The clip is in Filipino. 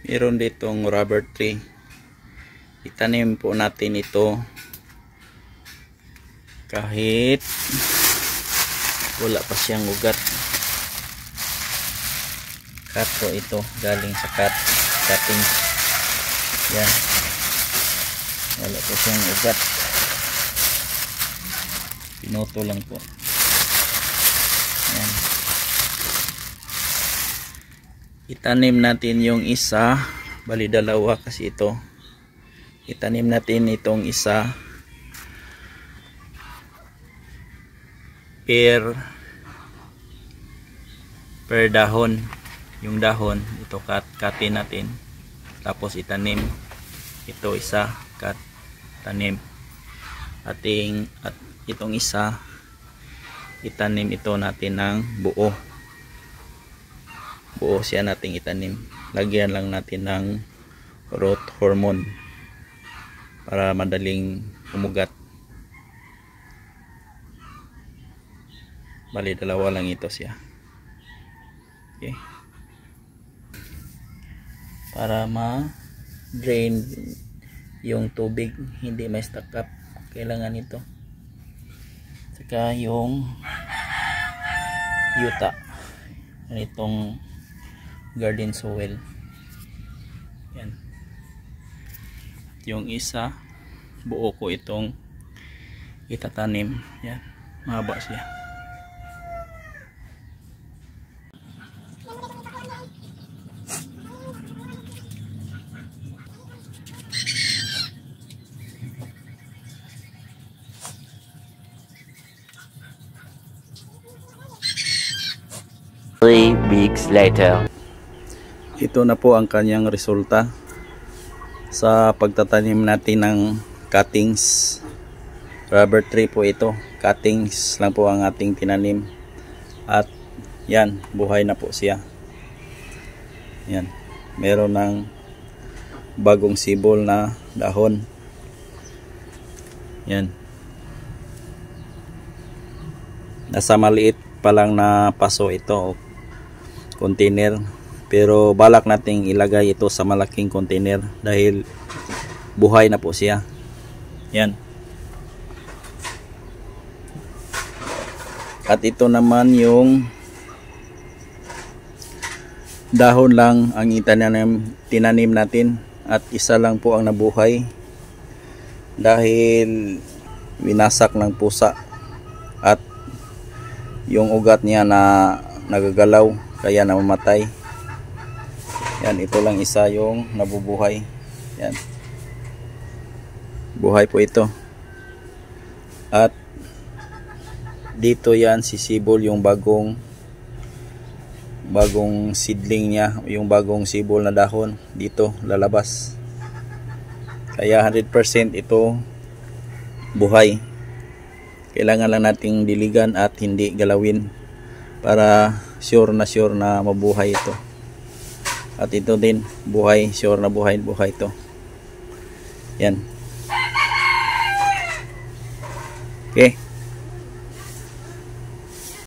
Meron ditong rubber tree. Itanim po natin ito kahit wala pa siyang ugat. Cut po ito, galing sa cutting. Yan, wala pa siyang ugat, pinoto lang po. Yan, itanim natin yung isa, bali dalawa kasi ito. Itanim natin itong isa per dahon. Yung dahon ito katin natin, tapos itanim ito isa, tanim at itong isa itanim ito natin ng buo siya nating itanim. Lagyan lang natin ng root hormone para madaling umugat. Bali dalawa lang ito siya. Okay, para ma-drain yung tubig, hindi may stuck up, kailangan ito. Saka yung yuta, itong garden soil. Yan, yung isa buo ko itong itatanim. Yan, mahaba siya. Three weeks later. Ito na po ang kanyang resulta sa pagtatanim natin ng cuttings. Rubber tree po ito, cuttings lang po ang ating tinanim, at yan, buhay na po siya. Yan, meron ng bagong sibol na dahon. Yan, nasa maliit pa lang na paso ito, container, pero balak nating ilagay ito sa malaking container dahil buhay na po siya. Yan, at ito naman yung dahon lang ang tinanim natin, at isa lang po ang nabuhay dahil winasak ng pusa at yung ugat niya na nagagalaw kaya namamatay. Yan, ito lang isa yung nabubuhay. Yan, buhay po ito. At dito yan sisibol yung bagong seedling niya, yung bagong sibol na dahon dito lalabas. Kaya 100% ito buhay. Kailangan lang nating diligan at hindi galawin para sure na mabuhay ito. At ito din buhay, sure na buhay ito. Yan. Okay.